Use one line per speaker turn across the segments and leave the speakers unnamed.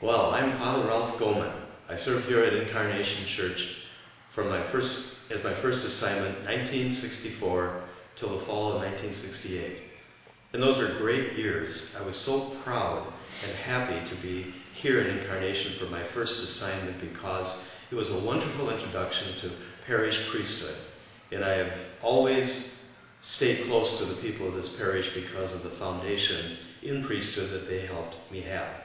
Well, I'm Father Ralph Goman. I served here at Incarnation Church as my first assignment, 1964 till the fall of 1968. And those were great years. I was so proud and happy to be here at Incarnation for my first assignment because it was a wonderful introduction to parish priesthood. And I have always stayed close to the people of this parish because of the foundation in priesthood that they helped me have.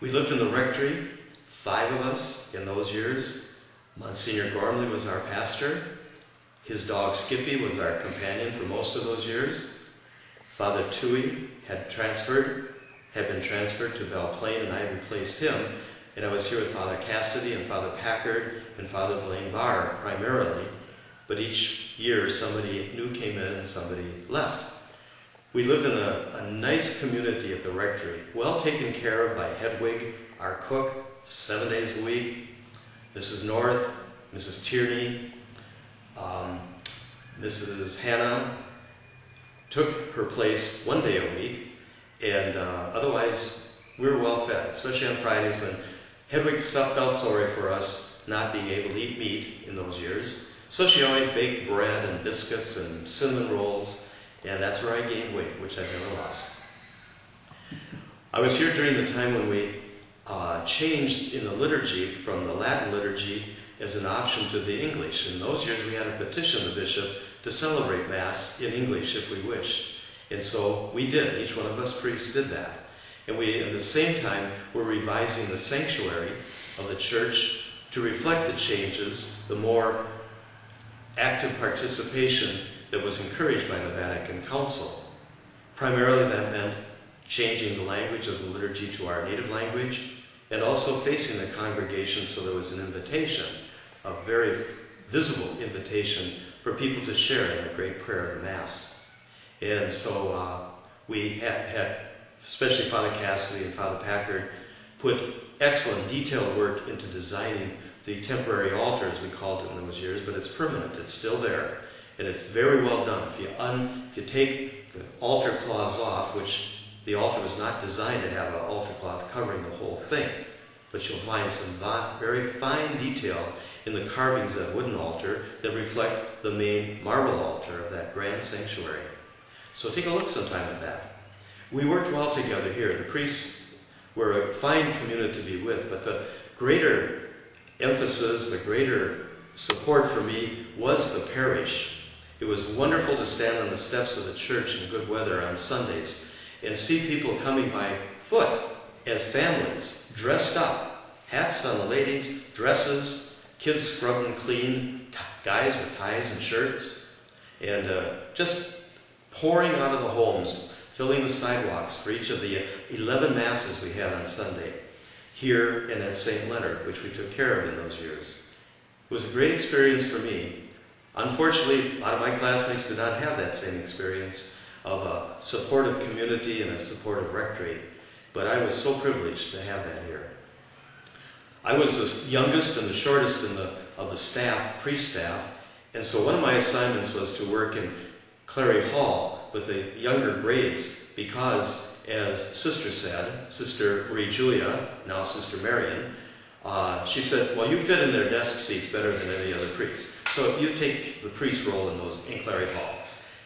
We lived in the rectory, 5 of us in those years. Monsignor Gormley was our pastor. His dog Skippy was our companion for most of those years. Father Tui had been transferred to Belle Plaine, and I replaced him. And I was here with Father Cassidy and Father Packard and Father Blaine Barr primarily. But each year somebody new came in and somebody left. We lived in a nice community at the rectory, well taken care of by Hedwig, our cook, 7 days a week, Mrs. North, Mrs. Tierney, Mrs. Hannah took her place 1 day a week, and otherwise we were well fed, especially on Fridays when Hedwig felt sorry for us not being able to eat meat in those years. So she always baked bread and biscuits and cinnamon rolls, and that's where I gained weight, which I've never lost. I was here during the time when we changed in the liturgy from the Latin liturgy as an option to the English. In those years we had to petition the bishop to celebrate Mass in English if we wished. And so we did. Each one of us priests did that. And we, at the same time, were revising the sanctuary of the church to reflect the changes, the more active participation that was encouraged by the Vatican Council. Primarily that meant changing the language of the liturgy to our native language and also facing the congregation so there was an invitation, a very visible invitation for people to share in the great prayer of the Mass. And so we had, especially Father Cassidy and Father Packard, put excellent detailed work into designing the temporary altar, as we called it in those years, but it's permanent, it's still there. And it's very well done. If you take the altar cloths off, which the altar was not designed to have an altar cloth covering the whole thing, but you'll find some very fine detail in the carvings of that wooden altar that reflect the main marble altar of that grand sanctuary. So take a look sometime at that. We worked well together here. The priests were a fine community to be with, but the greater emphasis, the greater support for me was the parish. It was wonderful to stand on the steps of the church in good weather on Sundays and see people coming by foot as families, dressed up, hats on the ladies, dresses, kids scrubbed and clean, guys with ties and shirts, and just pouring out of the homes, filling the sidewalks for each of the 11 Masses we had on Sunday here and at St. Leonard, which we took care of in those years. It was a great experience for me. Unfortunately, a lot of my classmates did not have that same experience of a supportive community and a supportive rectory, but I was so privileged to have that here. I was the youngest and the shortest of the staff, priest staff, and so one of my assignments was to work in Clary Hall with the younger grades because, as Sister said, Sister Marie Julia, now Sister Marion, she said, well, you fit in their desk seats better than any other priest. So you take the priest role in Clary Hall.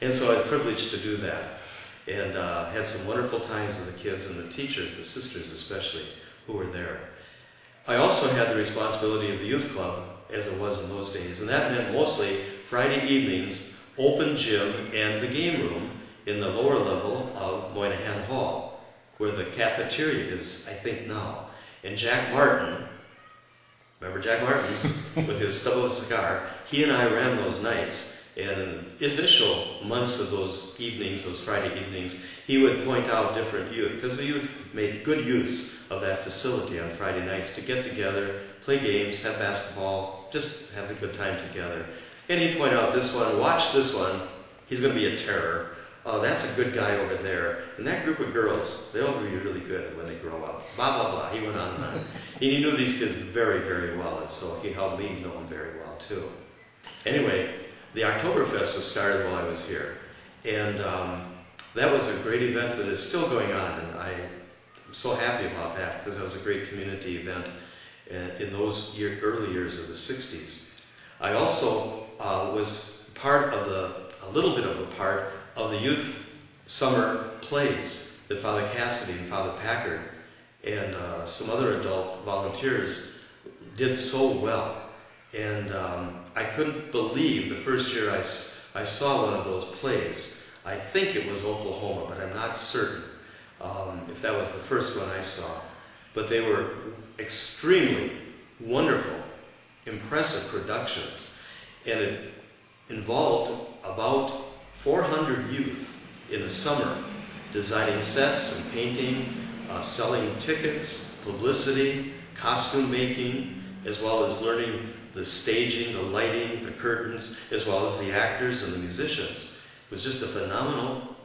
And so I was privileged to do that. And had some wonderful times with the kids and the teachers, the sisters especially, who were there. I also had the responsibility of the youth club, as it was in those days. And that meant mostly Friday evenings, open gym, and the game room in the lower level of Moynihan Hall, where the cafeteria is, I think, now. And Jack Martin, remember Jack Martin, with his stub of a cigar, he and I ran those nights. And in the initial months of those evenings, those Friday evenings, he would point out different youth, because the youth made good use of that facility on Friday nights to get together, play games, have basketball, just have a good time together. And he'd point out this one, watch this one, he's going to be a terror. Oh, that's a good guy over there. And that group of girls, they'll be really good when they grow up. Blah, blah, blah. He went on and on. And he knew these kids very, very well, and so he helped me know them very well, too. Anyway, the Oktoberfest was started while I was here. And that was a great event that is still going on. And I so happy about that because that was a great community event in those early years of the 60s. I also was a little bit of a part of the youth summer plays that Father Cassidy and Father Packard and some other adult volunteers did so well. And I couldn't believe the first year I saw one of those plays. I think it was Oklahoma, but I'm not certain if that was the first one I saw. But they were extremely wonderful, impressive productions. And it involved about 400 youth in the summer designing sets and painting, selling tickets, publicity, costume making, as well as learning the staging, the lighting, the curtains, as well as the actors and the musicians. It was just a phenomenal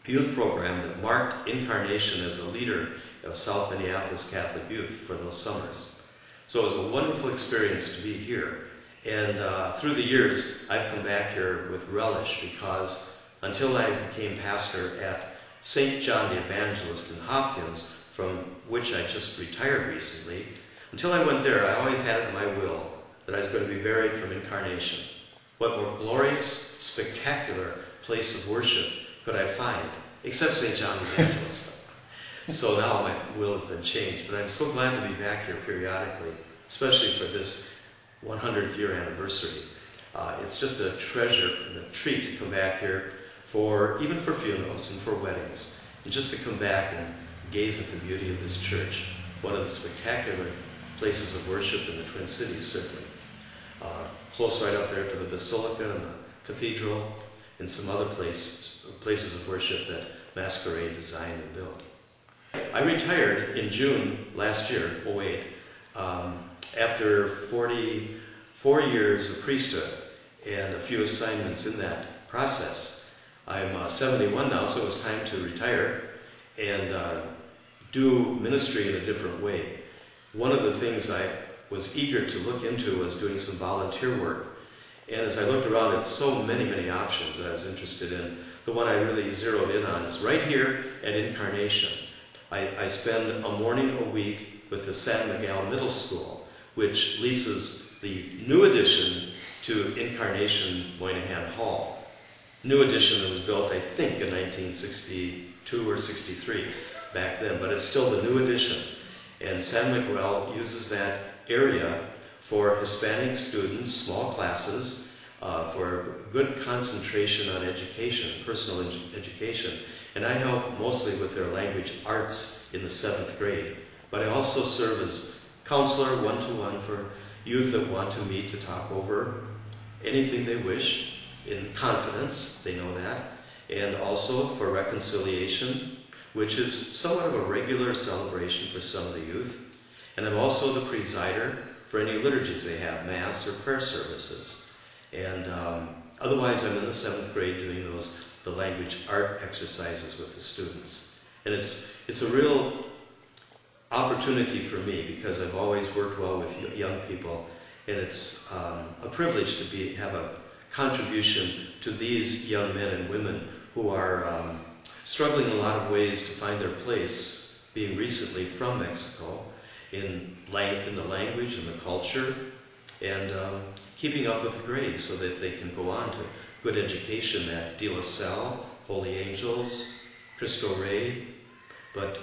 youth program that marked Incarnation as a leader of South Minneapolis Catholic youth for those summers. So it was a wonderful experience to be here. And through the years, I've come back here with relish because until I became pastor at St. John the Evangelist in Hopkins, from which I just retired recently, until I went there, I always had it in my will that I was going to be buried from Incarnation. What more glorious, spectacular place of worship could I find, except St. John the Evangelist? So now my will has been changed, but I'm so glad to be back here periodically, especially for this 100th year anniversary. It's just a treasure and a treat to come back here even for funerals and for weddings, and just to come back and gaze at the beauty of this church, one of the spectacular places of worship in the Twin Cities, certainly. Close right up there to the Basilica and the Cathedral, and some other places of worship that Masquerade designed and built. I retired in June last year, 2008, after 44 years of priesthood and a few assignments in that process. I'm 71 now, so it was time to retire and do ministry in a different way. One of the things I was eager to look into was doing some volunteer work. And as I looked around at so many, many options that I was interested in, the one I really zeroed in on is right here at Incarnation. I spend a morning a week with the San Miguel Middle School, which leases the new addition to Incarnation Moynihan Hall. New addition that was built, I think, in 1962 or 63 back then, but it's still the new addition. And San Miguel uses that area for Hispanic students, small classes, for good concentration on education, personal education. And I help mostly with their language arts in the 7th grade. But I also serve as counselor one-to-one for youth that want to meet to talk over anything they wish in confidence, they know that, and also for reconciliation, which is somewhat of a regular celebration for some of the youth. And I'm also the presider for any liturgies they have, Mass or prayer services. And otherwise I'm in the 7th grade doing the language art exercises with the students. And it's a real opportunity for me because I've always worked well with young people, and it's a privilege to have a contribution to these young men and women who are struggling in a lot of ways to find their place, being recently from Mexico, in the language and the culture, and keeping up with the grades so that they can go on to good education at De La Salle, Holy Angels, Cristo Rey, but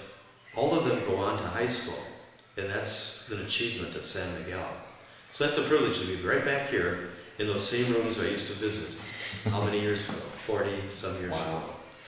all of them go on to high school, and that's an achievement at San Miguel. So that's a privilege to be right back here in those same rooms I used to visit. How many years ago? 40 some years ago.